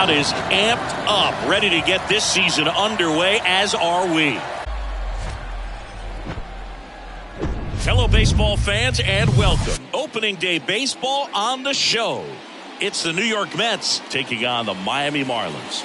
crowd is amped up, ready to get this season underway, as are we. Fellow baseball fans, and welcome. Opening day baseball on the show. It's the New York Mets taking on the Miami Marlins.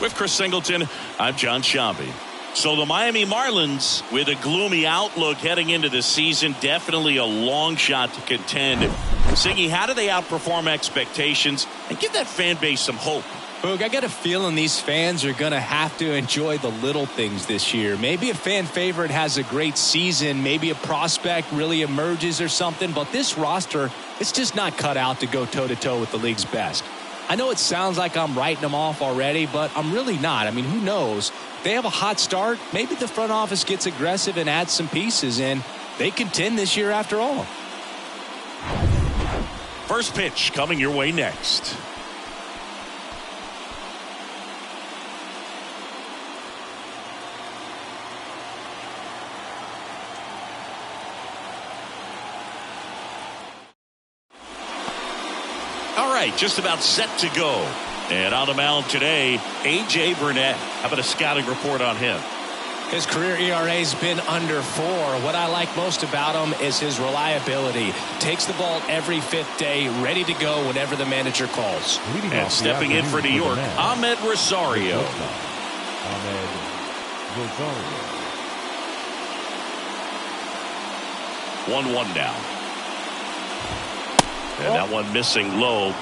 With Chris Singleton, I'm John Shambi. So the Miami Marlins, with a gloomy outlook heading into the season, definitely a long shot to contend. Siggy, how do they outperform expectations and give that fan base some hope? Boog, I got a feeling these fans are going to have to enjoy the little things this year. Maybe a fan favorite has a great season. Maybe a prospect really emerges or something. But this roster, it's just not cut out to go toe-to-toe with the league's best. I know it sounds like I'm writing them off already, but I'm really not. I mean, who knows? They have a hot start. Maybe the front office gets aggressive and adds some pieces, and they contend this year after all. First pitch coming your way next. All right, just about set to go. And on the mound today, A.J. Burnett. How about a scouting report on him? His career ERA's been under 4. What I like most about him is his reliability. Takes the ball every 5th day, ready to go whenever the manager calls. And stepping in for New York, Ahmed Rosario. 1-1 now. And that one missing low.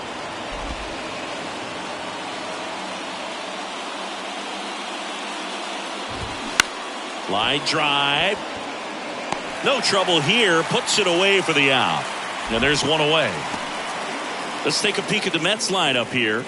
Line drive. No trouble here. Puts it away for the out. And there's one away. Let's take a peek at the Mets lineup here.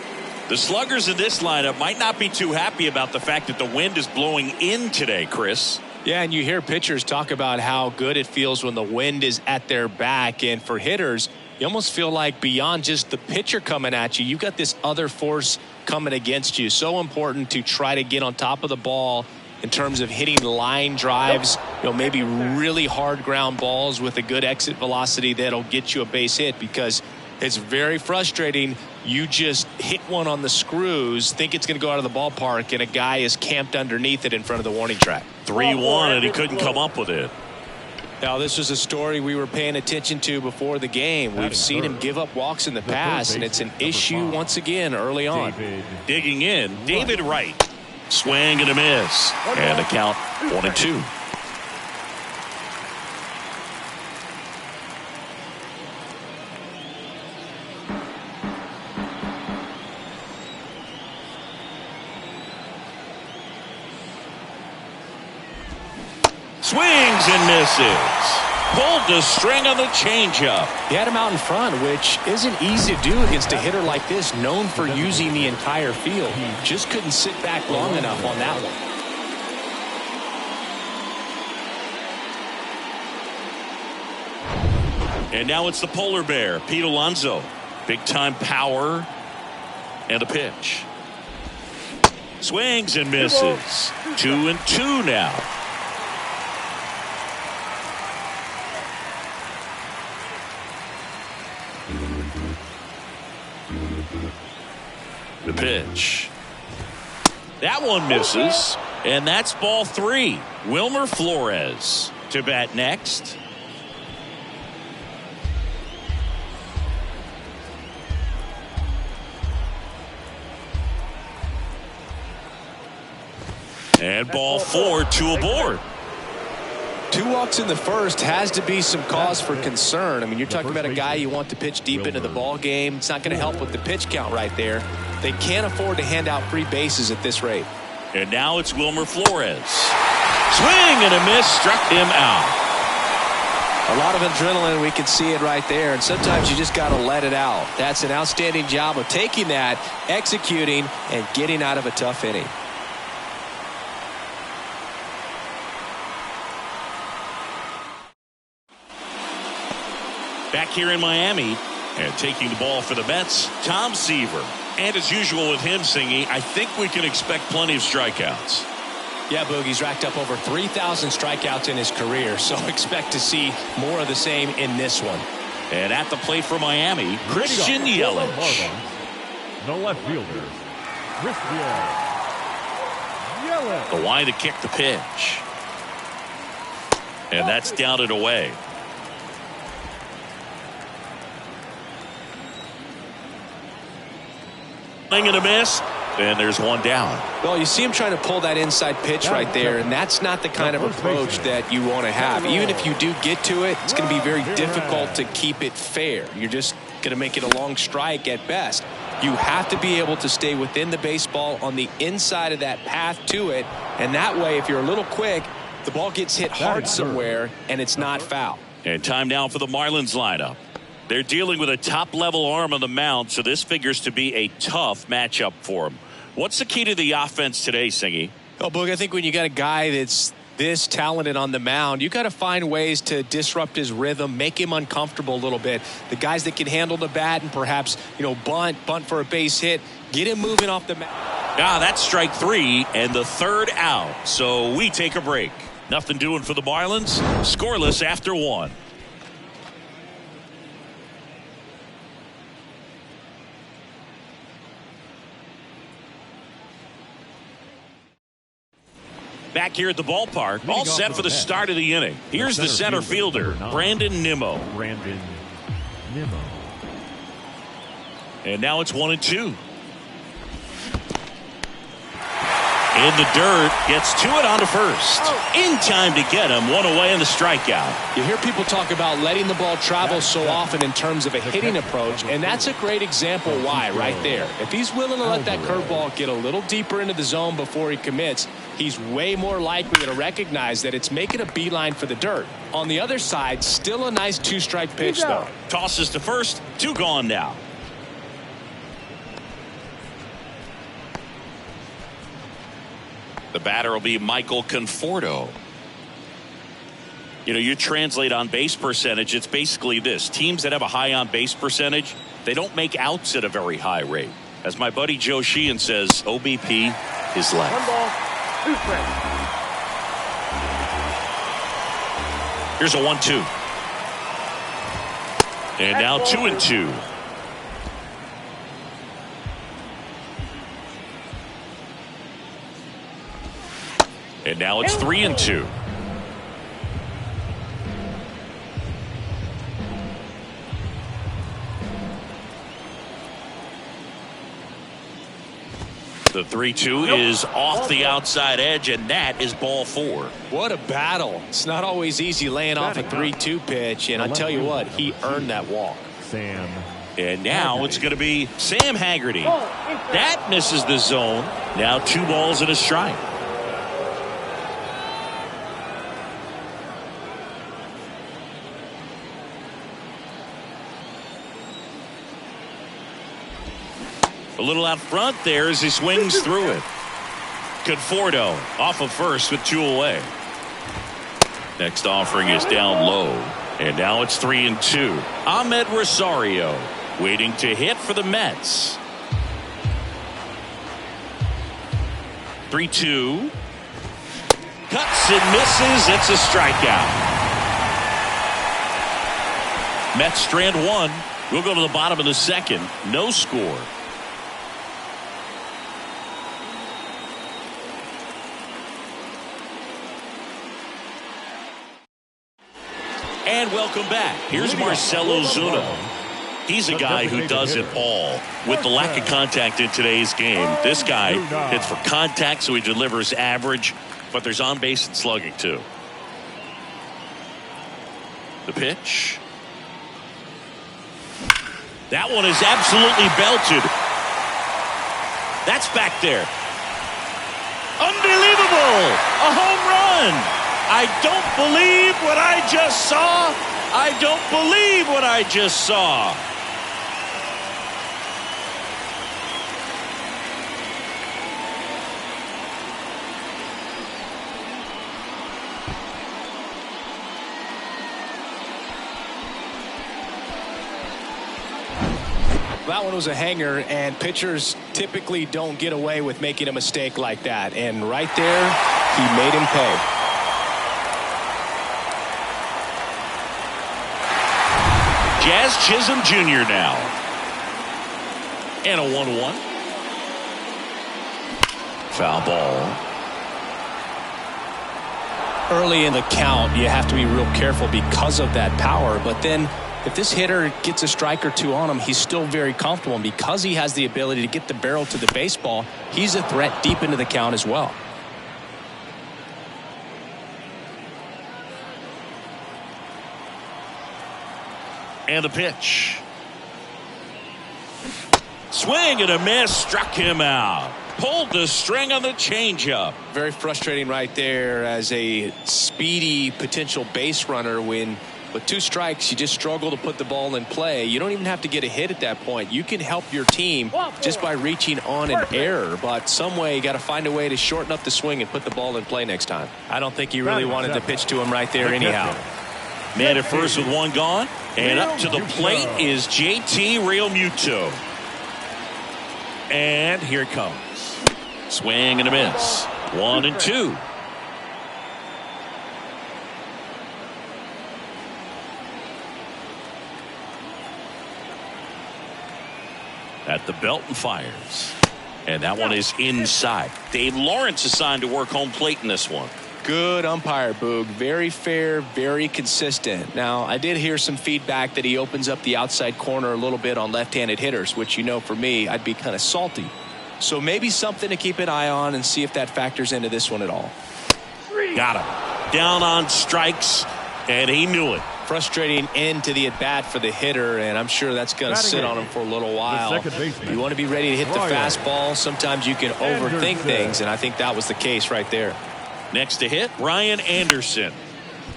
The sluggers in this lineup might not be too happy about the fact that the wind is blowing in today, Chris. Yeah, and you hear pitchers talk about how good it feels when the wind is at their back. And for hitters, you almost feel like beyond just the pitcher coming at you, you've got this other force coming against you. So important to try to get on top of the ball in terms of hitting line drives, maybe really hard ground balls with a good exit velocity that'll get you a base hit, because it's very frustrating. You just hit one on the screws, think it's going to go out of the ballpark, and a guy is camped underneath it in front of the warning track. 3-1, and he couldn't come up with it. Now, this was a story we were paying attention to before the game. We've seen him give up walks in the past, and it's an issue once again early on. Digging in, David Wright. Swing and a miss. And a count 1-2. Swings and misses. Pulled the string on the changeup. He had him out in front, which isn't easy to do against a hitter like this, known for using the entire field. He just couldn't sit back long enough on that one. And now it's the polar bear, Pete Alonso. Big time power and a pitch. Swings and misses. 2-2 now. The pitch. That one misses, and that's ball 3. Wilmer Flores to bat next. And ball 4, 2 aboard. 2 walks in the first has to be some cause for concern. I mean, you're talking about a guy you want to pitch deep into the ball game. It's not going to help with the pitch count right there. They can't afford to hand out free bases at this rate. And now it's Wilmer Flores. Swing and a miss, struck him out. A lot of adrenaline, we can see it right there, and sometimes you just got to let it out. That's an outstanding job of taking that, executing, and getting out of a tough inning. Back here in Miami, and taking the ball for the Mets, Tom Seaver. And as usual with him, Singy, I think we can expect plenty of strikeouts. Yeah, Boogie's racked up over 3,000 strikeouts in his career, so expect to see more of the same in this one. And at the plate for Miami, Christian Yelich. The left fielder, Christian Yelich. The line to kick the pitch. And that's down and away. Swing and a miss. And there's one down. Well, you see him trying to pull that inside pitch right there, and that's not the kind of approach that you want to have. Even if you do get to it, it's going to be very difficult to keep it fair. You're just going to make it a long strike at best. You have to be able to stay within the baseball on the inside of that path to it, and that way, if you're a little quick, the ball gets hit hard somewhere, and it's not foul. And time now for the Marlins lineup. They're dealing with a top-level arm on the mound, so this figures to be a tough matchup for them. What's the key to the offense today, Singy? Well, Boog, I think when you got a guy that's this talented on the mound, you got to find ways to disrupt his rhythm, make him uncomfortable a little bit. The guys that can handle the bat and perhaps, bunt for a base hit, get him moving off the mound. That's strike three and the third out. So we take a break. Nothing doing for the Marlins. Scoreless after one. Back here at the ballpark, all set for the start of the inning. Here's the center fielder, Brandon Nimmo. And now it's 1-2. In the dirt, gets to it on to first. In time to get him, one away in the strikeout. You hear people talk about letting the ball travel so often in terms of a hitting approach, and that's a great example why right there. If he's willing to let that curveball get a little deeper into the zone before he commits, he's way more likely to recognize that it's making a beeline for the dirt. On the other side, still a nice two-strike pitch, though. Tosses to first, two gone now. The batter will be Michael Conforto. You translate on base percentage, it's basically this. Teams that have a high on base percentage, they don't make outs at a very high rate. As my buddy Joe Sheehan says, OBP is life. 1 ball, 2 strikes. Here's a 1-2. And now 2-2. And now it's 3-2. The 3-2 is off the outside edge, and that is ball 4. What a battle. It's not always easy laying off a 3-2 pitch, and I tell you what, he earned that walk. And now it's going to be Sam Haggerty. That misses the zone. Now 2 balls and a strike. A little out front there as he swings through it. Conforto off of first with 2 away. Next offering is down low. And now it's 3-2. Ahmed Rosario waiting to hit for the Mets. 3-2. Cuts and misses. It's a strikeout. Mets strand 1. We'll go to the bottom of the second. No score. And welcome back. Here's Marcell Ozuna. He's a guy who does it all. With the lack of contact in today's game, this guy hits for contact, so he delivers average, but there's on base and slugging too. The pitch. That one is absolutely belted. That's back there. Unbelievable! A home run! I don't believe what I just saw. I don't believe what I just saw. That one was a hanger, and pitchers typically don't get away with making a mistake like that. And right there, He made him pay. Jazz Chisholm Jr. now. And a 1-1. Foul ball. Early in the count, you have to be real careful because of that power. But then if this hitter gets a strike or two on him, he's still very comfortable. And because he has the ability to get the barrel to the baseball, he's a threat deep into the count as well. And the pitch. Swing and a miss. Struck him out. Pulled the string on the changeup. Very frustrating right there as a speedy potential base runner when with 2 strikes you just struggle to put the ball in play. You don't even have to get a hit at that point. You can help your team just by reaching on an error, but some way you got to find a way to shorten up the swing and put the ball in play next time. I don't think he really wanted to pitch to him right there anyhow. Man at first with 1 gone, and up to the plate is JT Realmuto. And here it comes. Swing and a miss. 1-2. At the belt and fires. And that one is inside. Dave Lawrence assigned to work home plate in this one. Good umpire, Boog. Very fair, very consistent. Now, I did hear some feedback that he opens up the outside corner a little bit on left-handed hitters, which, you know, for me, I'd be kind of salty. So maybe something to keep an eye on and see if that factors into this one at all. Got him. Down on strikes, and he knew it. Frustrating end to the at-bat for the hitter, and I'm sure that's going to sit on him for a little while. You want to be ready to hit the fastball. Sometimes you can overthink things, and I think that was the case right there. Next to hit, Ryan Anderson.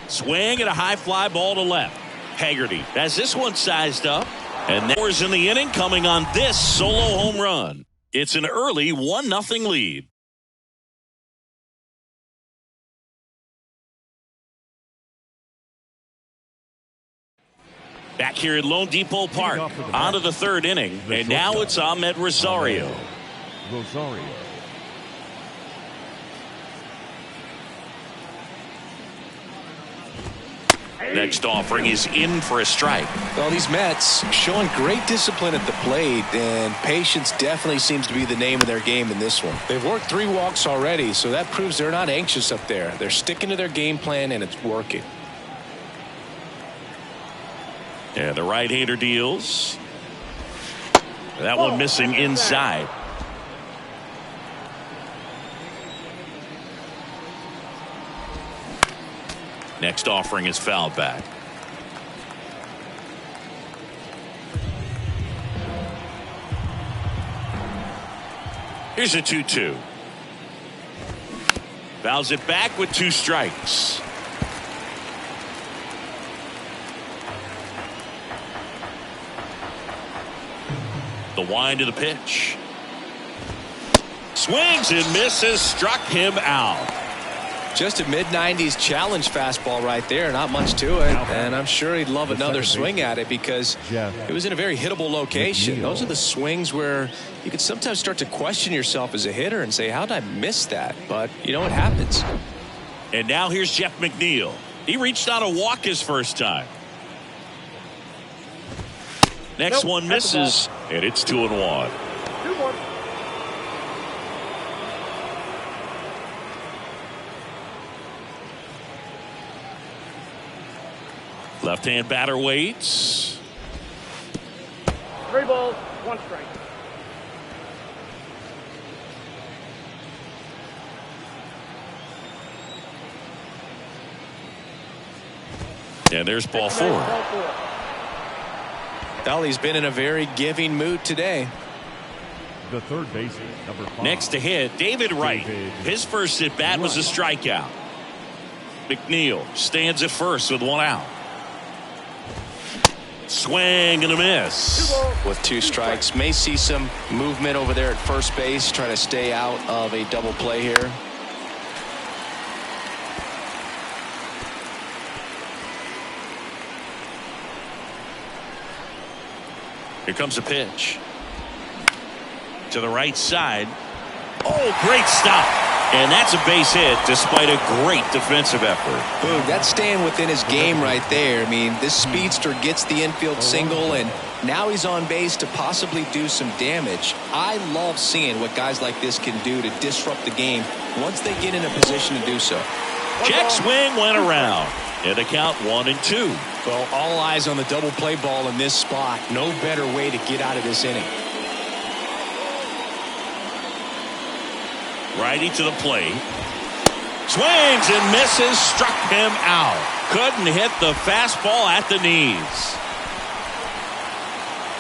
Swing and a high fly ball to left. Haggerty has this one sized up. And there's in the inning coming on this solo home run. It's an early 1-0 lead. Back here at Lone Depot Park, on to the 3rd inning. And now it's Ahmed Rosario. Next offering is in for a strike. Well, these Mets showing great discipline at the plate, and patience definitely seems to be the name of their game in this one. They've worked 3 walks already, so that proves they're not anxious up there. They're sticking to their game plan, and it's working. And the right-hander deals. That one missing inside. Next offering is fouled back. Here's a 2-2. Fouls it back with 2 strikes. The wind of the pitch. Swings and misses. Struck him out. Just a mid-90s challenge fastball right there. Not much to it. And I'm sure he'd love another swing at it because it was in a very hittable location. Those are the swings where you could sometimes start to question yourself as a hitter and say, how did I miss that? But, you know, it happens. And now here's Jeff McNeil. He reached on a walk his first time. Next one misses, and it's 2-1. Left-hand batter waits. 3 balls, 1 strike. And there's ball 4. Well, he's been in a very giving mood today. The third baseman, number 5. Next to hit, David Wright. His first at bat was a strikeout. McNeil stands at first with 1 out. Swing and a miss. With 2 strikes, may see some movement over there at first base, trying to stay out of a double play here. Here comes a pitch. To the right side. Oh, great stop. And that's a base hit despite a great defensive effort. Boom, that's staying within his game right there. I mean, this speedster gets the infield single, and now he's on base to possibly do some damage. I love seeing what guys like this can do to disrupt the game once they get in a position to do so. Check swing went around. And the count 1-2. Well, all eyes on the double play ball in this spot. No better way to get out of this inning. Righty to the plate. Swings and misses. Struck him out. Couldn't hit the fastball at the knees.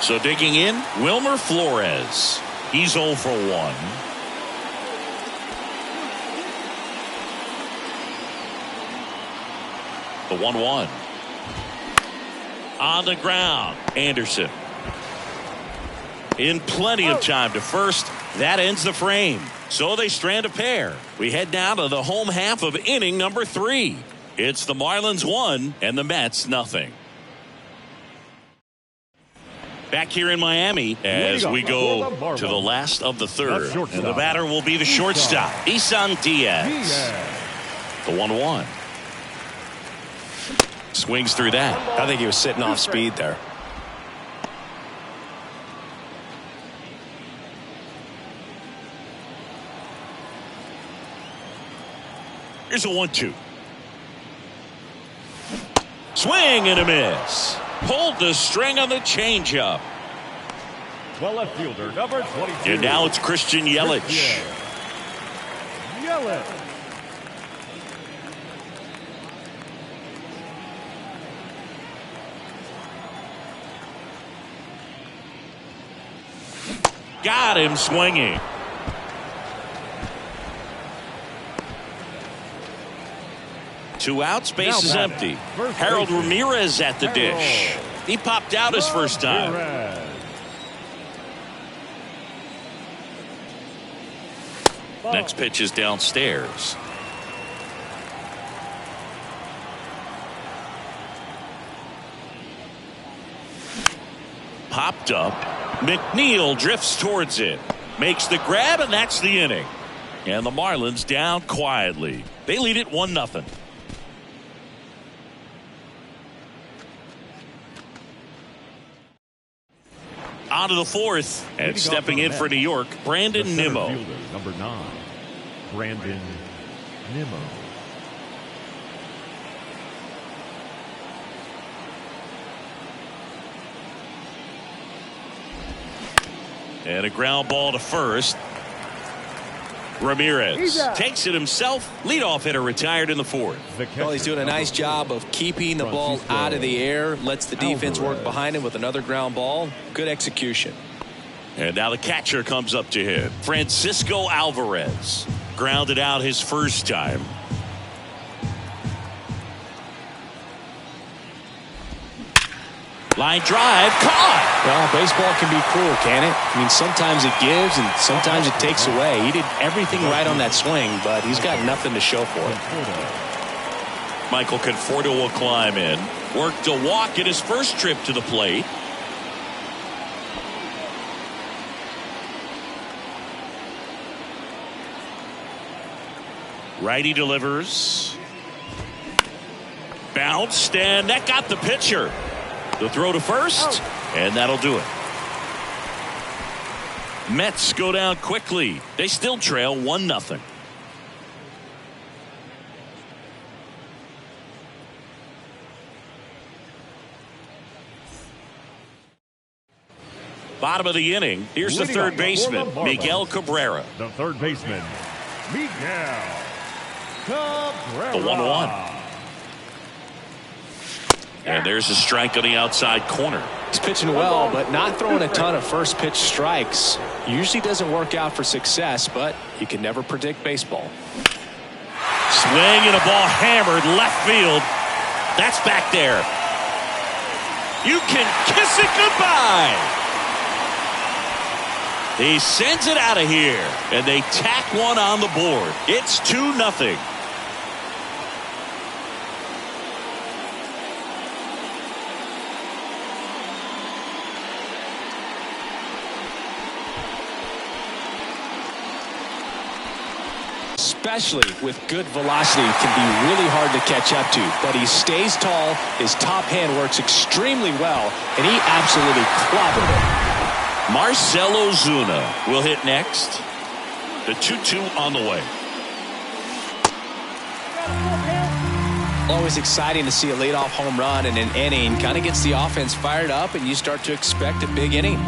So digging in, Wilmer Flores. He's 0 for 1. The 1-1. On the ground, Anderson. In plenty of time to first. That ends the frame. So they strand a pair. We head down to the home half of inning number 3. It's the Marlins 1 and the Mets nothing. Back here in Miami as we go to the last of the third. And the batter will be the shortstop, Isan Diaz. The 1-1. Swings through that. I think he was sitting off speed there. Here's a 1-2. Swing and a miss. Pulled the string on the changeup. Well, left fielder number 22. And now it's Christian Yelich. Yelich. Got him swinging. Two outs, base is empty. Harold Ramirez at the dish. He popped out his first time. Next pitch is downstairs. Popped up. McNeil drifts towards it. Makes the grab, and that's the inning. And the Marlins down quietly. They lead it 1-0. On to the fourth, and stepping in for New York, Brandon Nimmo. Number 9, Brandon Nimmo. And a ground ball to first. Ramirez takes it himself. Leadoff hitter retired in the fourth. Well, he's doing a nice job of keeping the ball out of the air. Lets the defense work behind him with another ground ball. Good execution. And now the catcher comes up to him. Francisco Alvarez. Grounded out his first time. Line drive, caught. Well, baseball can be cruel, can it? I mean, sometimes it gives and sometimes it takes away. He did everything right on that swing, but he's got nothing to show for it. Michael Conforto will climb in. Worked a walk in his first trip to the plate. Righty delivers. Bounced, and that got the pitcher. The throw to first, and that'll do it. Mets go down quickly. They still trail 1-0. Bottom of the inning. Here's the third baseman, Miguel Cabrera. The third baseman, Miguel Cabrera. The 1-1. And there's a strike on the outside corner. He's pitching well, but not throwing a ton of first pitch strikes. Usually doesn't work out for success, but you can never predict baseball. Swing and a ball hammered left field. That's back there. You can kiss it goodbye. He sends it out of here, and they tack one on the board. It's 2-0. especially with good velocity, can be really hard to catch up to. But he stays tall, his top hand works extremely well, and he absolutely clobbered it. Marcell Ozuna will hit next. The 2-2 on the way. Always exciting to see a leadoff home run in an inning. Kind of gets the offense fired up, and you start to expect a big inning.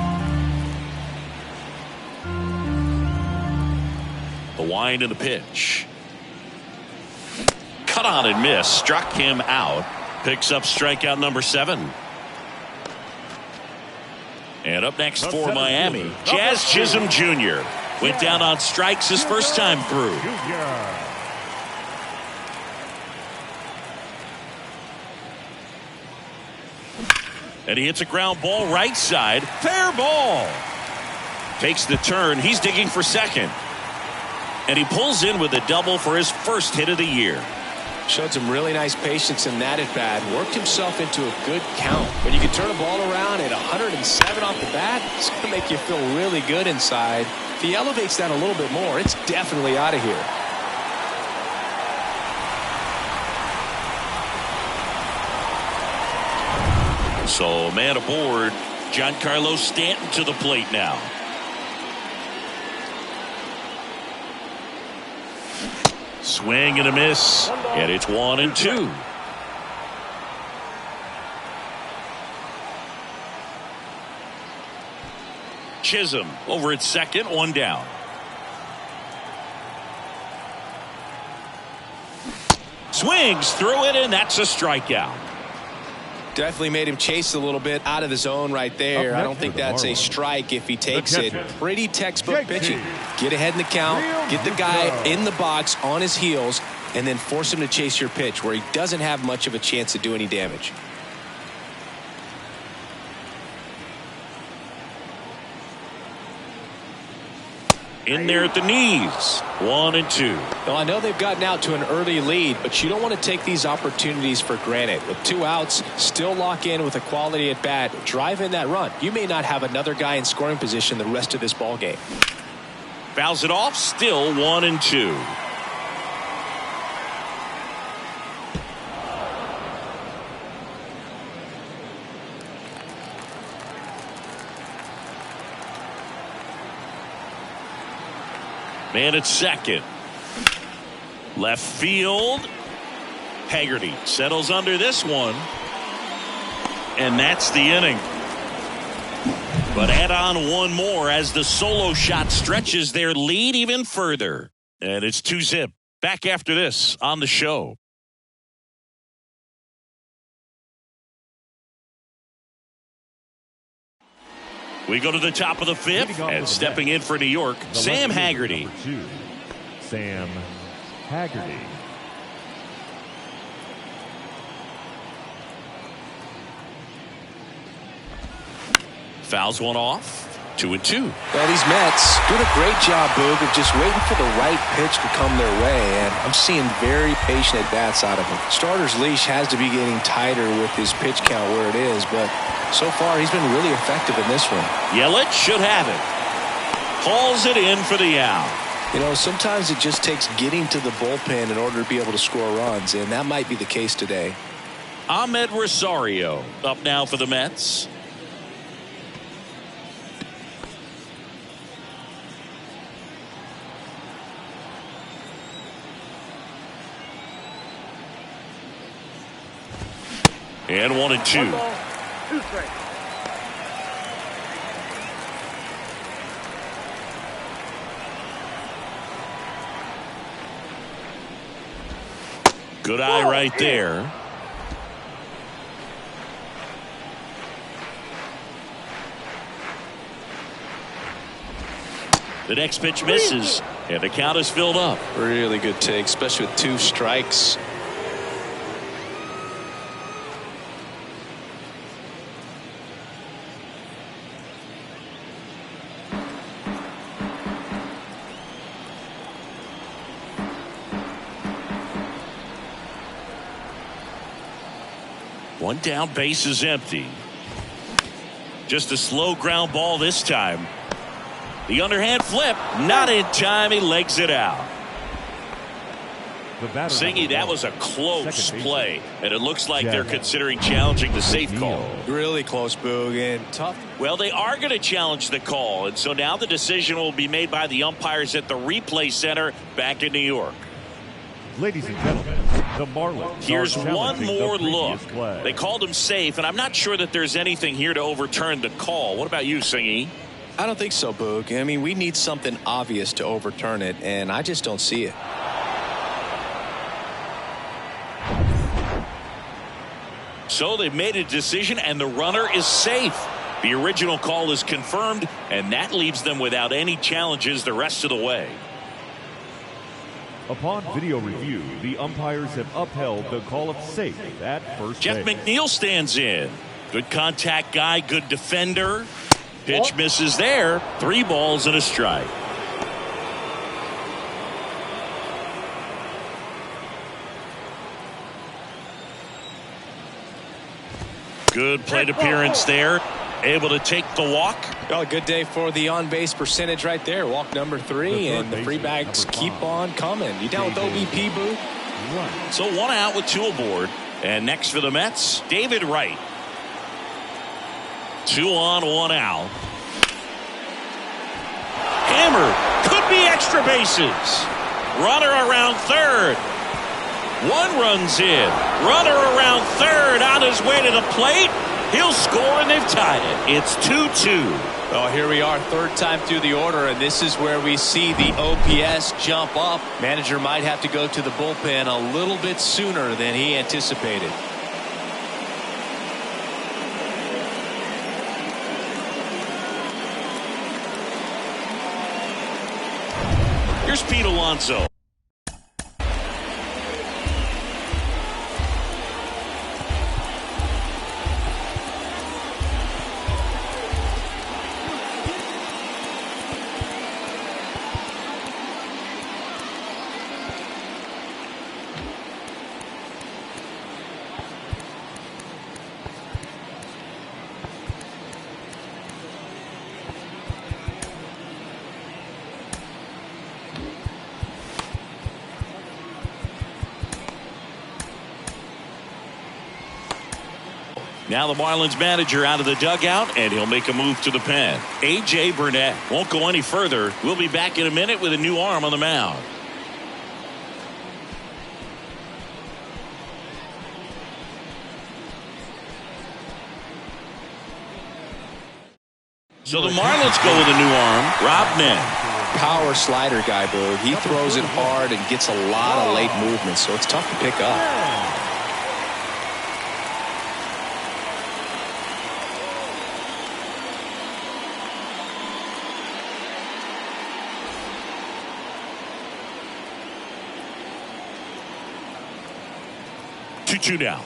The wind and the pitch. Cut on and miss. Struck him out. Picks up strikeout number 7. And up next for Miami, Jazz Chisholm Jr. went down on strikes his first time through. And he hits a ground ball right side. Fair ball. Takes the turn. He's digging for second. And he pulls in with a double for his first hit of the year. Showed some really nice patience in that at bat. Worked himself into a good count. When you can turn a ball around at 107 off the bat, it's going to make you feel really good inside. If he elevates that a little bit more, it's definitely out of here. So man aboard. Giancarlo Stanton to the plate now. Swing and a miss, and it's 1-2. Chisholm over at second, 1 down. Swings through it, and that's a strikeout. Definitely made him chase a little bit out of the zone right there. I don't think that's a strike if he takes it. Pretty textbook pitching. Get ahead in the count, get the guy in the box on his heels, and then force him to chase your pitch where he doesn't have much of a chance to do any damage. In there at the knees. 1-2. Well, I know they've gotten out to an early lead, but you don't want to take these opportunities for granted. With 2 outs, still lock in with a quality at bat, drive in that run. You may not have another guy in scoring position the rest of this ball game. Fouls it off, still 1-2. Man at second. Left field. Haggerty settles under this one. And that's the inning. But add on one more as the solo shot stretches their lead even further. And it's 2-zip. Back after this on the show. We go to the top of the 5th, and stepping in for New York, Sam Haggerty. Sam Haggerty. Fouls one off. 2-2. Well, these Mets doing a great job, Boog, of just waiting for the right pitch to come their way, and I'm seeing very patient at-bats out of him. Starter's leash has to be getting tighter with his pitch count where it is, but so far he's been really effective in this one. Yelich should have it. Hauls it in for the out. You know, sometimes it just takes getting to the bullpen in order to be able to score runs, and that might be the case today. Ahmed Rosario up now for the Mets. And 1-2. Good eye right there. The next pitch misses, and the count is filled up. Really good take, especially with 2 strikes. One down, base is empty. Just a slow ground ball this time. The underhand flip, not in time. He legs it out. Singy, that was a close play, and it looks like they're considering challenging the safe call. Really close, Boog, and tough. Well, they are going to challenge the call, and so now the decision will be made by the umpires at the replay center back in New York. Ladies and gentlemen, the Marlins. Here's one more look. They called him safe, and I'm not sure that there's anything here to overturn the call. What about you, Singy? I don't think so, Boog. I mean, we need something obvious to overturn it, and I just don't see it. So they've made a decision, and the runner is safe. The original call is confirmed, and that leaves them without any challenges the rest of the way. Upon video review, the umpires have upheld the call of safe at first Jeff base. McNeil stands in. Good contact guy, good defender. Pitch misses there. 3 balls and a strike. Good plate appearance there. Able to take the walk. Well, a good day for the on-base percentage right there. Walk number 3, and the free bags keep on coming. You down with OBP, Boo? So 1 out with 2 aboard. And next for the Mets, David Wright. 2 on, 1 out. Hammered. Could be extra bases. Runner around third. 1 runs in. Runner around third on his way to the plate. He'll score, and they've tied it. It's 2-2. Well, here we are, 3rd time through the order, and this is where we see the OPS jump up. Manager might have to go to the bullpen a little bit sooner than he anticipated. Here's Pete Alonso. Now the Marlins manager out of the dugout, and he'll make a move to the pen. A.J. Burnett won't go any further. We'll be back in a minute with a new arm on the mound. So the Marlins go with a new arm, Rob Nen. Power slider guy, Boog. He throws it hard and gets a lot of late movement, so it's tough to pick up. Two down.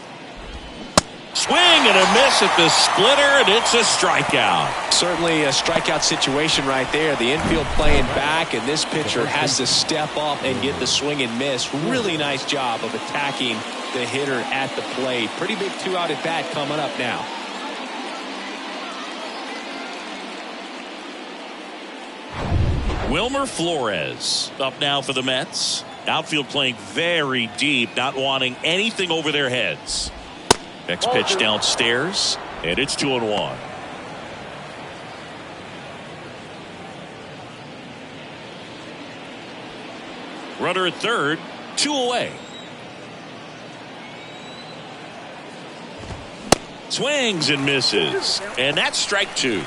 Swing and a miss at the splitter, and it's a strikeout. Certainly a strikeout situation right there. The infield playing back, and this pitcher has to step up and get the swing and miss. Really nice job of attacking the hitter at the plate. Pretty big 2-out at bat coming up now. Wilmer Flores up now for the Mets. Outfield playing very deep, not wanting anything over their heads. Next pitch downstairs, and it's 2-1. Runner at third, 2 away. Swings and misses, and that's strike 2.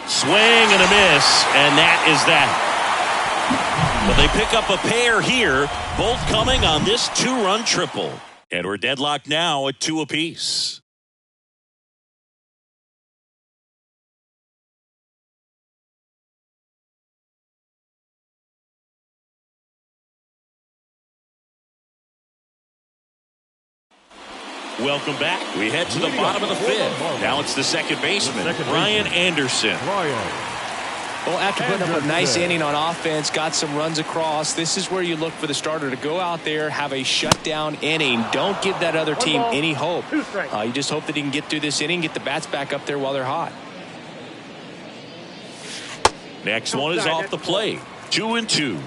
Swing and a miss, and that is that. But they pick up a pair here, both coming on this 2-run triple. And we're deadlocked now at 2 apiece. Welcome back. We head to the bottom of the 5th. Now it's the second baseman, Brian Anderson. Well, after putting up a nice inning on offense, got some runs across, this is where you look for the starter to go out there, have a shutdown inning. Don't give that other team any hope. You just hope that he can get through this inning, get the bats back up there while they're hot. Next one is off the plate. 2-2.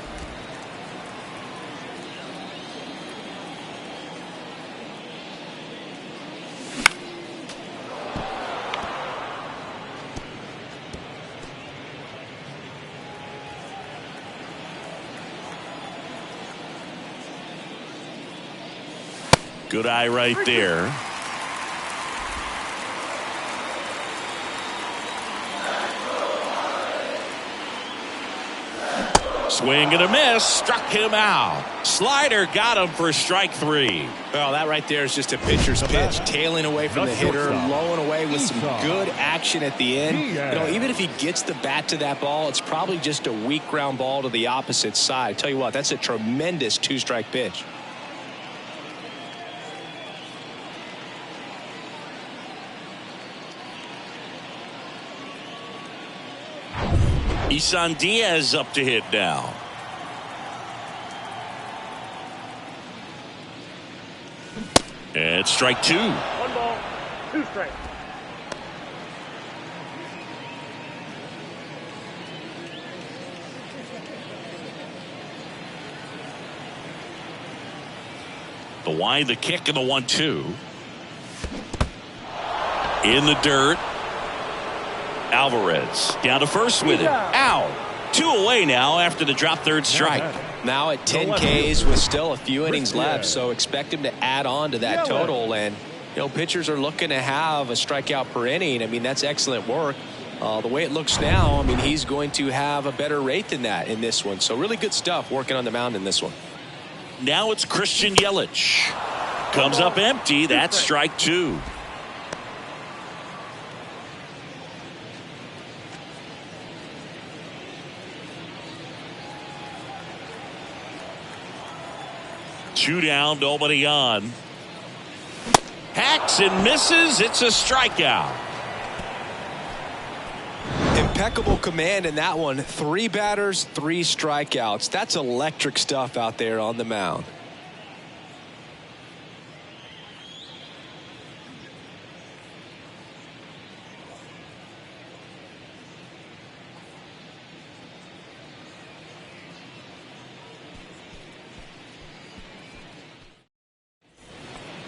Good eye right there. Swing and a miss. Struck him out. Slider got him for strike 3. Well, that right there is just a pitcher's pitch. Tailing away from the hitter. Lowing away with some good action at the end. You know, even if he gets the bat to that ball, it's probably just a weak ground ball to the opposite side. Tell you what, that's a tremendous 2-strike pitch. Isan Diaz up to hit now. And strike 2. 1 ball, 2 strikes. The wide, the kick, and the 1-2. In the dirt. Alvarez down to first with it. Out. 2 away now after the drop third strike. Now at 10 Ks with still a few innings left, so expect him to add on to that total. And you know, pitchers are looking to have a strikeout per inning. I mean, that's excellent work. The way it looks now, I mean, he's going to have a better rate than that in this one. So really good stuff working on the mound in this one. Now it's Christian Yelich. Comes up empty. That's strike 2. Two down, nobody on. Hacks and misses. It's a strikeout. Impeccable command in that one. 3 batters, 3 strikeouts. That's electric stuff out there on the mound.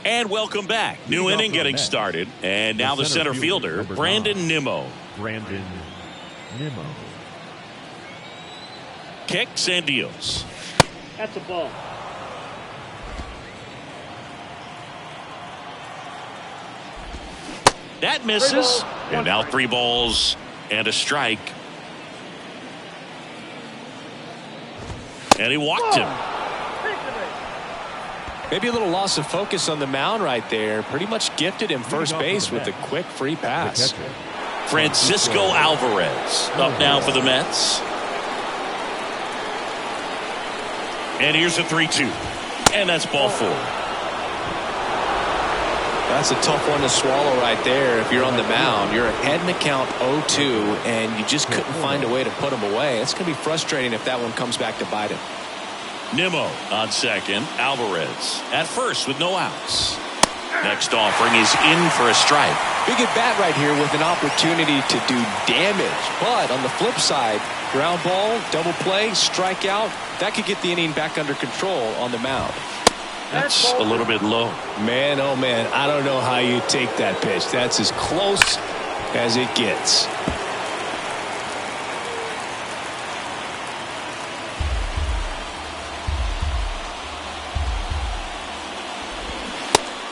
And welcome back. New inning getting started. And now the center fielder, Brandon Nimmo. Brandon Nimmo. Kicks and deals. That's a ball. That misses. And now 3 balls and a strike. And he walked him. Maybe a little loss of focus on the mound right there. Pretty much gifted him first base with a quick free pass. Francisco Alvarez up now for the Mets. And here's a 3-2. And that's ball 4. That's a tough one to swallow right there. If you're on the mound, you're ahead in the count 0-2, and you just couldn't find a way to put him away. It's going to be frustrating if that one comes back to bite him. Nimmo on second. Alvarez at first with no outs. Next offering is in for a strike. Big at bat right here with an opportunity to do damage. But on the flip side, ground ball, double play, strikeout, that could get the inning back under control on the mound. That's a little bit low. Man, oh man, I don't know how you take that pitch. That's as close as it gets.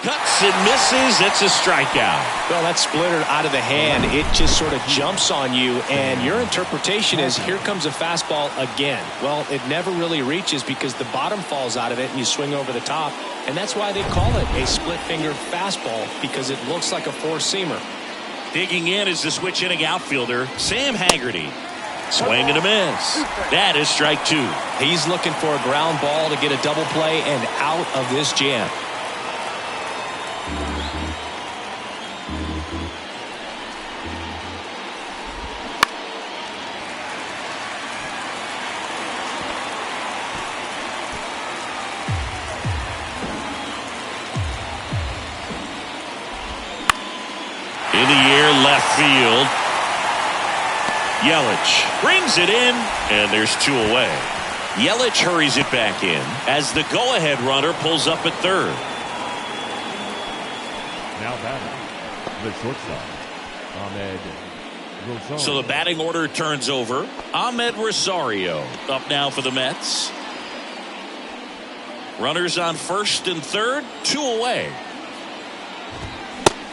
Cuts and misses. It's a strikeout. Well, that splitter out of the hand, it just sort of jumps on you, and your interpretation is here comes a fastball again. Well, it never really reaches because the bottom falls out of it and you swing over the top, and that's why they call it a split-fingered fastball, because it looks like a four-seamer. Digging in is the switch inning outfielder, Sam Haggerty. Swing and a miss. That is strike 2. He's looking for a ground ball to get a double play and out of this jam. In the air, left field. Yelich brings it in, and there's 2 away. Yelich hurries it back in as the go-ahead runner pulls up at third. Now batting, the shortstop, Ahmed Rosario. So the batting order turns over. Ahmed Rosario up now for the Mets. Runners on first and third, 2 away.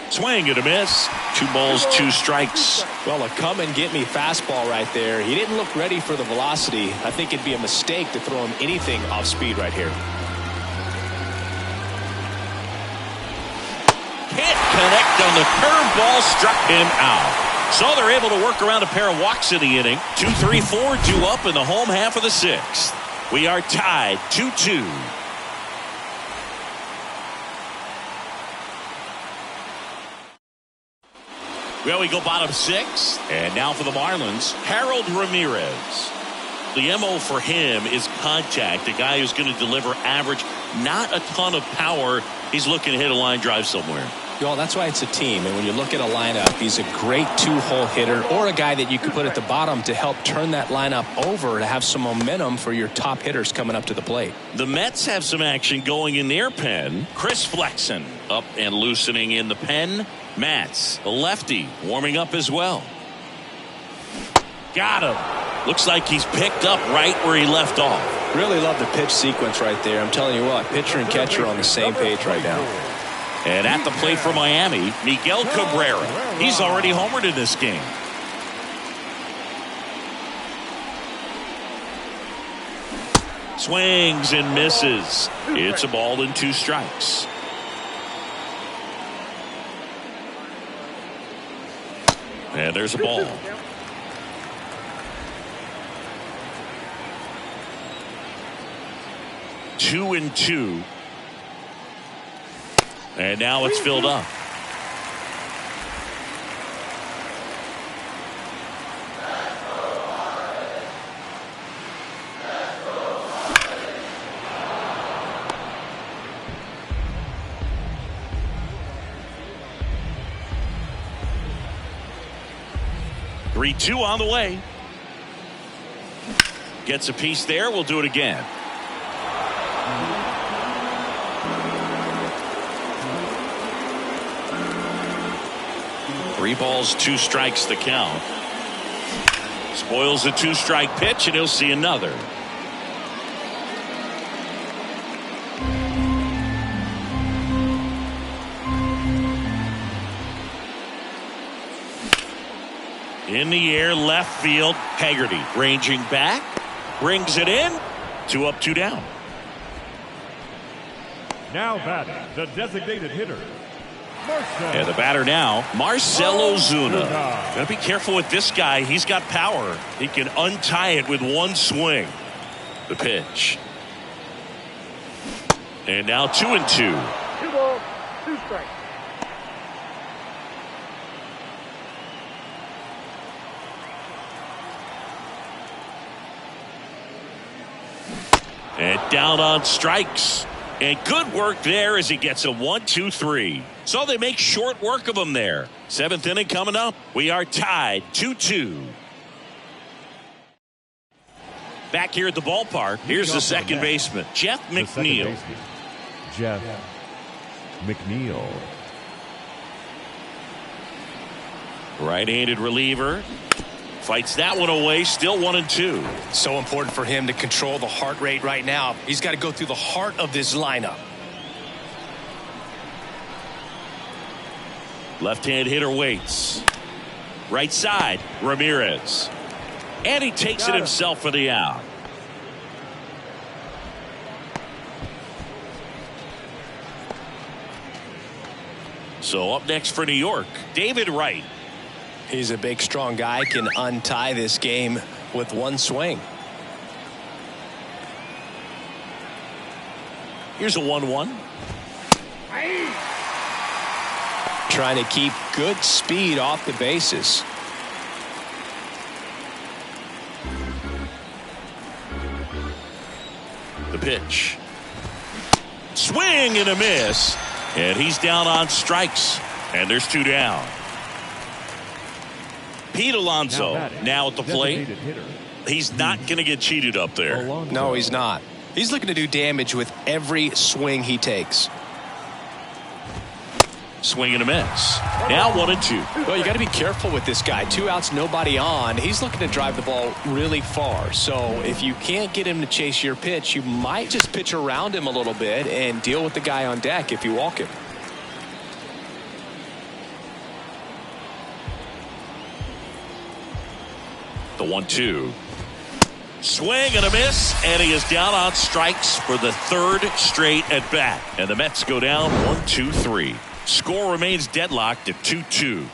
Swing and a miss. 2 balls, 2 strikes. Well, a come and get me fastball right there. He didn't look ready for the velocity. I think it'd be a mistake to throw him anything off speed right here. Can't connect on the curveball, struck him out. So they're able to work around a pair of walks in the inning. 2-3-4 due up in the home half of the 6th. We are tied 2-2. Well, we go bottom 6, and now for the Marlins, Harold Ramirez. The MO for him is contact, a guy who's going to deliver average, not a ton of power. He's looking to hit a line drive somewhere. Well, that's why it's a team, and when you look at a lineup, he's a great 2-hole hitter or a guy that you can put at the bottom to help turn that lineup over to have some momentum for your top hitters coming up to the plate. The Mets have some action going in their pen. Chris Flexen up and loosening in the pen. Matz, the lefty, warming up as well. Got him. Looks like he's picked up right where he left off. Really love the pitch sequence right there. I'm telling you what, pitcher and catcher are on the same page right now. And at the plate for Miami, Miguel Cabrera. He's already homered in this game. Swings and misses. It's a ball and 2 strikes. And there's a ball. Two and 2. And now it's filled up. Three-two on the way. Gets a piece there. We'll do it again. Three balls, 2 strikes the count. Spoils a 2-strike pitch, and he'll see another. In the air, left field. Haggerty ranging back, brings it in. 2 up, 2 down. Now batting, the designated hitter, And the batter now, Marcell Ozuna. Got to be careful with this guy. He's got power. He can untie it with 1 swing. The pitch. And now 2 and 2. 2 balls, 2 strikes. And down on strikes. And good work there as he gets a 1-2-3. So they make short work of him there. 7th inning coming up. We are tied 2-2. Back here at the ballpark, here's the second baseman, Jeff McNeil. Jeff McNeil. Right-handed reliever. Fights that one away, still 1 and 2. So important for him to control the heart rate right now. He's got to go through the heart of this lineup. Left-hand hitter waits. Right side, Ramirez. And he takes it himself for the out. So up next for New York, David Wright. He's a big, strong guy, can untie this game with 1 swing. Here's a 1-1. Trying to keep good speed off the bases. The pitch. Swing and a miss. And he's down on strikes. And there's 2 down. Pete Alonso now at the plate. He's not going to get cheated up there. No, he's not. He's looking to do damage with every swing he takes. Swing and a miss. Now 1-2. Well, you got to be careful with this guy. 2 outs, nobody on. He's looking to drive the ball really far. So if you can't get him to chase your pitch, you might just pitch around him a little bit and deal with the guy on deck if you walk him. The 1-2. Swing and a miss, and he is down on strikes for the 3rd straight at bat. And the Mets go down 1-2-3. Score remains deadlocked at 2-2.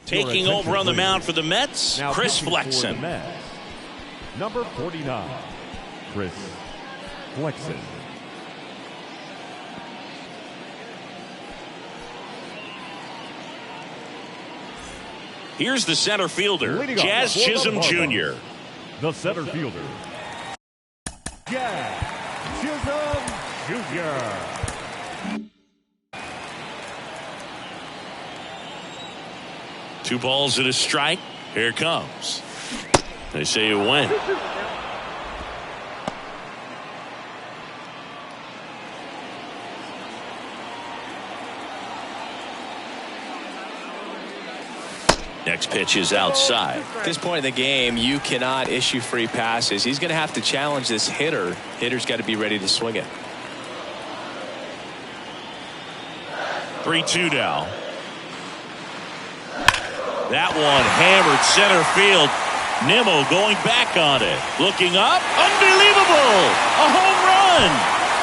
Taking over on the mound for the Mets, now Chris pitching Flexen. for the Mets, number 49, Chris Flexen. Here's the center fielder, Leading Jazz off for the Chisholm Jr. The center fielder, Jazz Chisholm Jr. 2 balls and a strike. Here it comes. They say you win. Next pitch is outside. At this point in the game, you cannot issue free passes. He's going to have to challenge this hitter. Hitter's got to be ready to swing it. 3-2 now. That one hammered center field. Nimmo going back on it. Looking up. Unbelievable. A home run.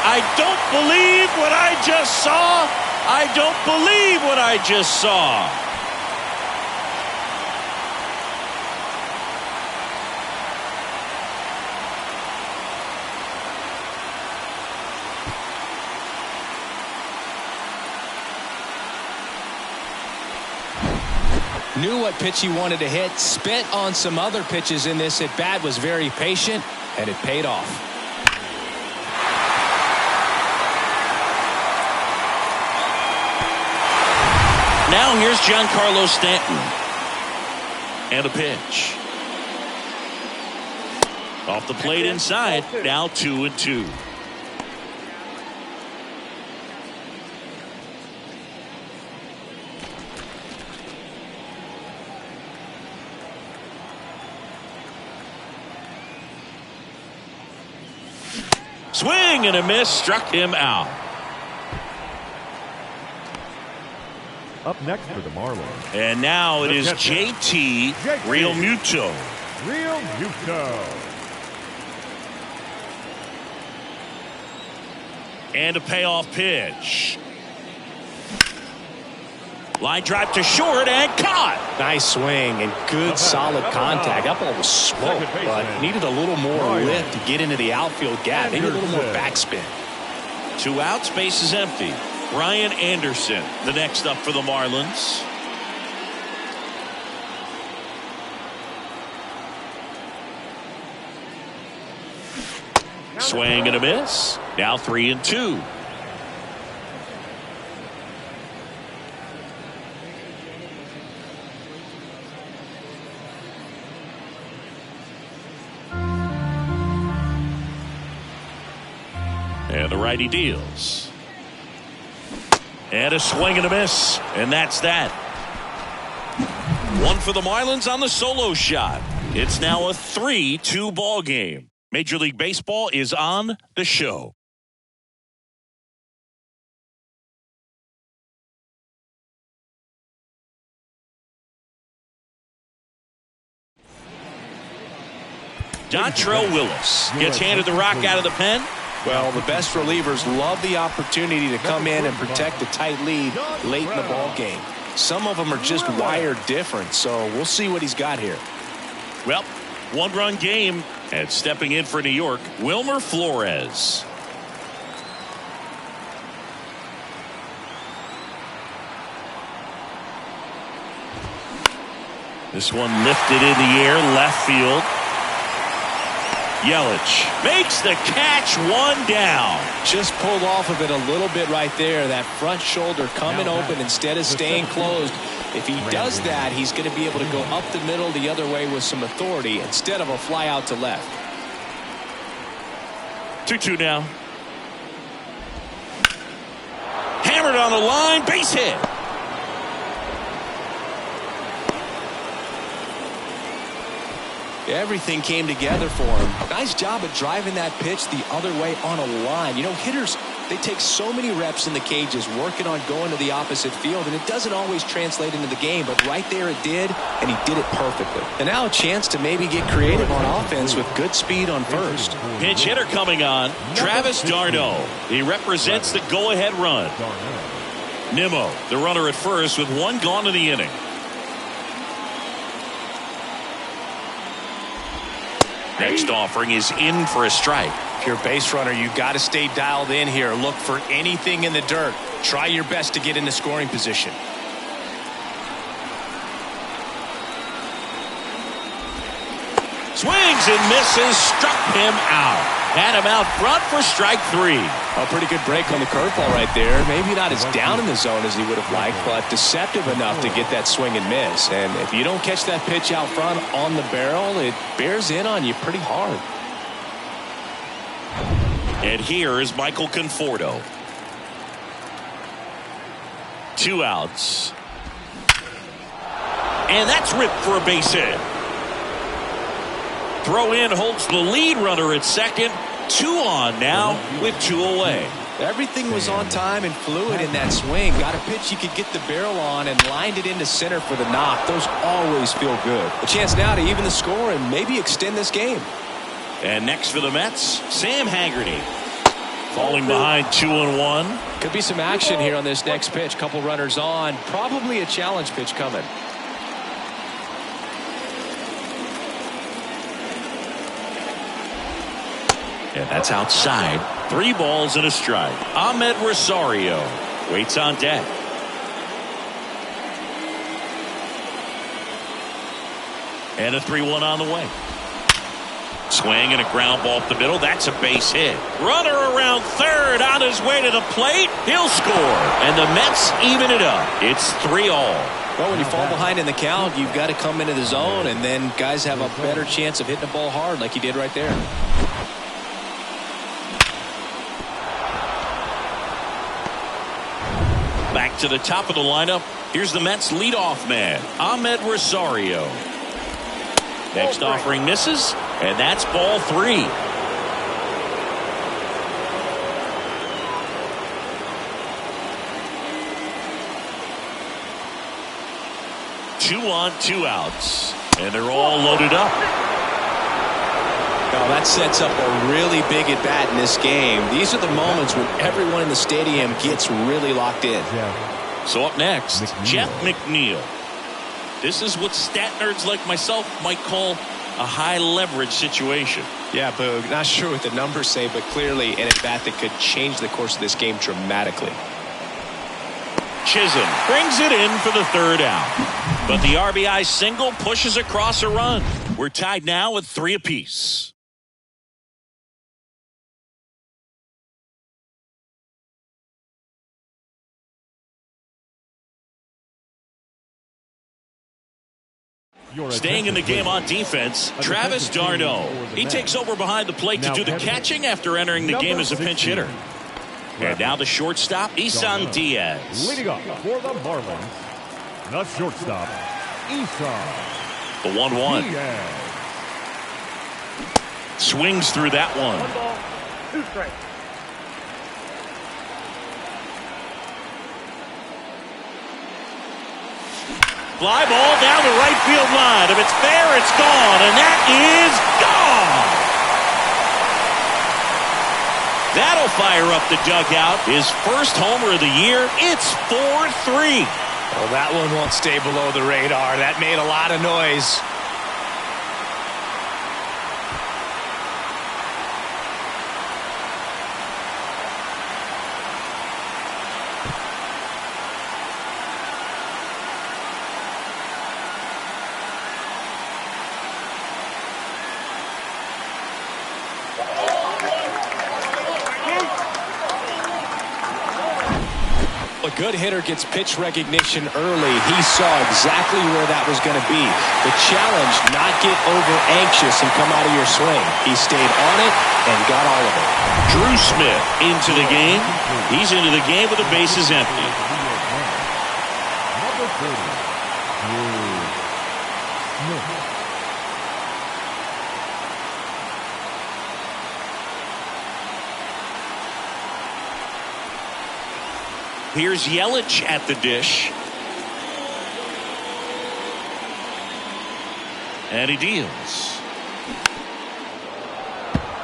I don't believe what I just saw. I don't believe what I just saw. Knew what pitch he wanted to hit, spent on some other pitches in this at bat, was very patient, and it paid off. Now here's Giancarlo Stanton. And a pitch. Off the plate inside, now 2-2. Swing and a miss, struck him out. Up next for the Marlins, And now it is JT Realmuto. And a payoff pitch. Line drive to short and caught. Nice swing and good solid contact. That ball was slow, but needed a little more lift to get into the outfield gap. Maybe a little more backspin. 2 outs, base is empty. Ryan Anderson, the next up for the Marlins. Swing and a miss. Now 3-2. And the righty deals. And a swing and a miss. And that's that. 1 for the Marlins on the solo shot. It's now a 3-2 ball game. Major League Baseball is on the show. Dontrelle Willis gets handed the rock out of the pen. Well, the best relievers love the opportunity to come in and protect a tight lead late in the ball game. Some of them are just wired different, so we'll see what he's got here. Well, 1-run game, and stepping in for New York, Wilmer Flores. This one lifted in the air, left field. Yelich makes the catch, one down. Just pulled off of it a little bit right there. That front shoulder coming open instead of staying closed. If he does that, he's going to be able to go up the middle the other way with some authority instead of a fly out to left. 2-2 now. Hammered on the line, base hit. Everything came together for him. Nice job of driving that pitch the other way on a line. You know, hitters, they take so many reps in the cages working on going to the opposite field, and it doesn't always translate into the game, but right there it did, and he did it perfectly. And now a chance to maybe get creative on offense with good speed on first. Pinch hitter coming on, Travis d'Arnaud. He represents the go-ahead run. Nimmo, the runner at first with one gone in the inning. Next offering is in for a strike. If you're a base runner, you got to stay dialed in here. Look for anything in the dirt. Try your best to get into scoring position. Swings and misses, struck him out. Had him out front for strike 3. A pretty good break on the curveball right there. Maybe not as down in the zone as he would have liked, but deceptive enough to get that swing and miss. And if you don't catch that pitch out front on the barrel, it bears in on you pretty hard. And here is Michael Conforto. 2 outs. And that's ripped for a base hit. Throw in holds the lead runner at second. 2 on now with 2 away. Everything was on time and fluid in that swing. Got a pitch you could get the barrel on and lined it into center for the knock. Those always feel good. A chance now to even the score and maybe extend this game. And next for the Mets, Sam Haggerty. Falling behind 2-1. Could be some action here on this next pitch. Couple runners on. Probably a challenge pitch coming. And that's outside. 3 balls and a strike. Ahmed Rosario waits on deck. And a 3-1 on the way. Swing and a ground ball up the middle. That's a base hit. Runner around third on his way to the plate. He'll score. And the Mets even it up. It's 3-all. Well, when you fall behind in the count, you've got to come into the zone, and then guys have a better chance of hitting the ball hard like he did right there. Back to the top of the lineup. Here's the Mets leadoff man, Ahmed Rosario. Next offering misses, and that's ball 3. Two on, 2 outs, and they're all loaded up. Now that sets up a really big at bat in this game. These are the moments when everyone in the stadium gets really locked in. So up next, Jeff McNeil. This is what stat nerds like myself might call a high leverage situation. Yeah, Boog, not sure what the numbers say, but clearly an at bat that could change the course of this game dramatically. Chisholm brings it in for the 3rd out. But the RBI single pushes across a run. We're tied now with 3 apiece. Staying in the game on defense, Travis d'Arnaud. He takes over behind the plate to do the catching after entering the game as a pinch hitter. And now the shortstop, Isan Diaz. Leading up for the Marlins, the shortstop, Isan. The 1-1. Diaz. Swings through that one. 1 ball, 2 strikes. Fly ball down the right field line. If it's fair, it's gone. And that is gone. That'll fire up the dugout. His first homer of the year. It's 4-3. Well, that one won't stay below the radar. That made a lot of noise. a good hitter gets pitch recognition early. He saw exactly where that was going to be. The challenge, not get over anxious and come out of your swing. He stayed on it and got all of it. Drew Smith into the game. He's into the game with the bases empty. Number 30, Drew Smith. Here's Yelich at the dish. And he deals.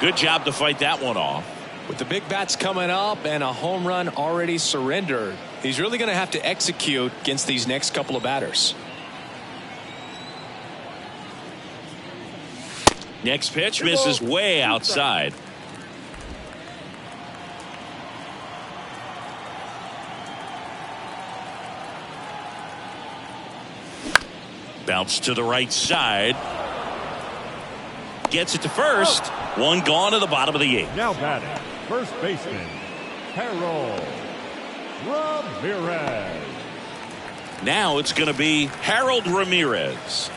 Good job to fight that one off. With the big bats coming up and a home run already surrendered, he's really going to have to execute against these next couple of batters. Next pitch misses way outside. Bounce to the right side. Gets it to first. One gone to the bottom of the 8th. Now batting, first baseman, Harold Ramirez. Now it's going to be Harold Ramirez.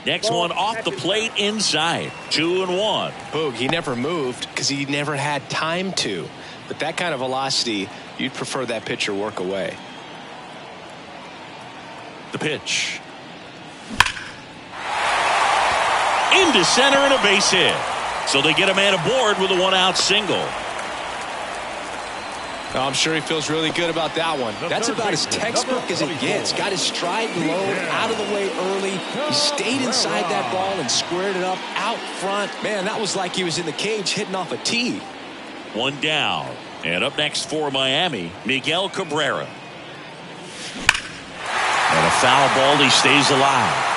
Next one off the plate inside. 2-1. Boog, he never moved because he never had time to. But that kind of velocity, you'd prefer that pitcher work away. The pitch. Into center and a base hit. So they get a man aboard with a 1-out single. I'm sure he feels really good about that one. That's about as textbook as it gets. Got his stride low, out of the way early. He stayed inside that ball and squared it up out front. Man, that was like he was in the cage hitting off a tee. One down. And up next for Miami, Miguel Cabrera. And a foul ball, he stays alive.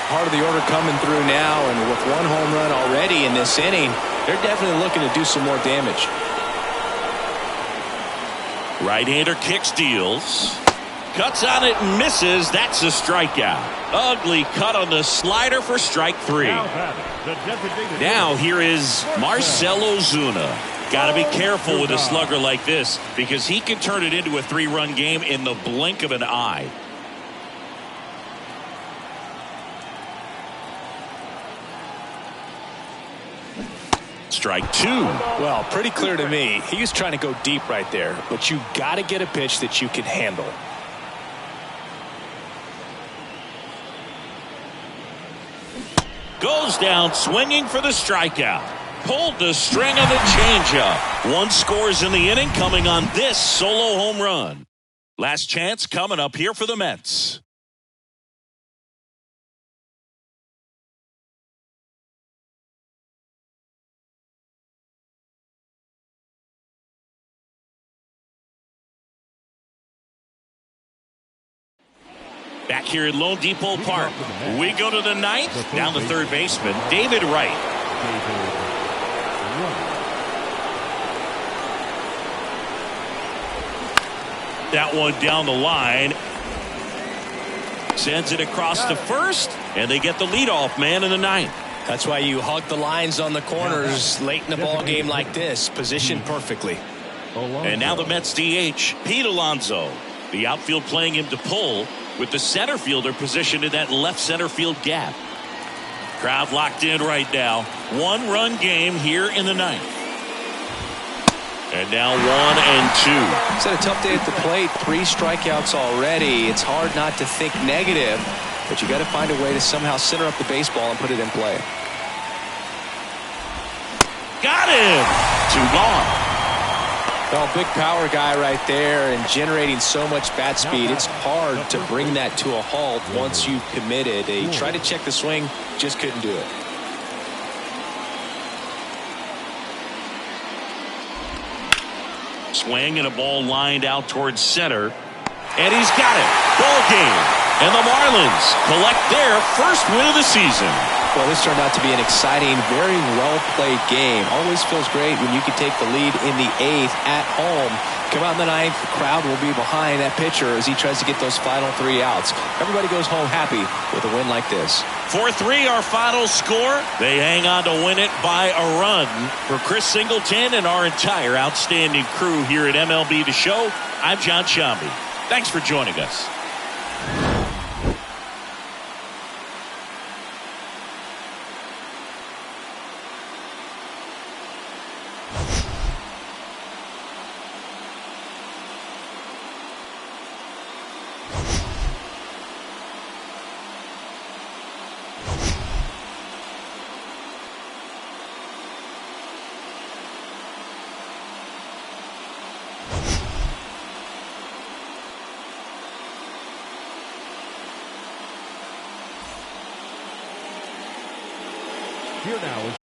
Part of the order coming through now, and with one home run already in this inning, they're definitely looking to do some more damage. Right-hander kicks, deals. Cuts on it and misses. That's a strikeout. Ugly cut on the slider for strike 3. Now here is Marcell Ozuna. Got to be careful with a slugger like this because he can turn it into a 3-run game in the blink of an eye. Strike 2. Well, pretty clear to me. He was trying to go deep right there, but you got to get a pitch that you can handle. Goes down swinging for the strikeout. Pulled the string on the changeup. One scores in the inning coming on this solo home run. Last chance coming up here for the Mets. Back here at Lone Depot Park, we go to the 9th. Down the third baseman, David Wright. That one down the line. Sends it across to first, and they get the leadoff man in the 9th. That's why you hug the lines on the corners late in the ball game like this. Positioned perfectly. And now the Mets DH, Pete Alonso. The outfield playing him to pull, with the center fielder positioned in that left center field gap. Crowd locked in right now. 1-run game here in the 9th. And now 1 and 2. It's had a tough day at the plate. 3 strikeouts already. It's hard not to think negative, but you got to find a way to somehow center up the baseball and put it in play. Got him. 2 gone. Well, big power guy right there and generating so much bat speed. It's hard to bring that to a halt once you've committed. He tried to check the swing, just couldn't do it. Swing and a ball lined out towards center. And he's got it. Ball game. And the Marlins collect their first win of the season. Well, this turned out to be an exciting, very well-played game. Always feels great when you can take the lead in the 8th at home. Come out in the 9th, the crowd will be behind that pitcher as he tries to get those final 3 outs. Everybody goes home happy with a win like this. 4-3 our final score. They hang on to win it by a run. For Chris Singleton and our entire outstanding crew here at MLB The Show, I'm John Shambi. Thanks for joining us. Here now is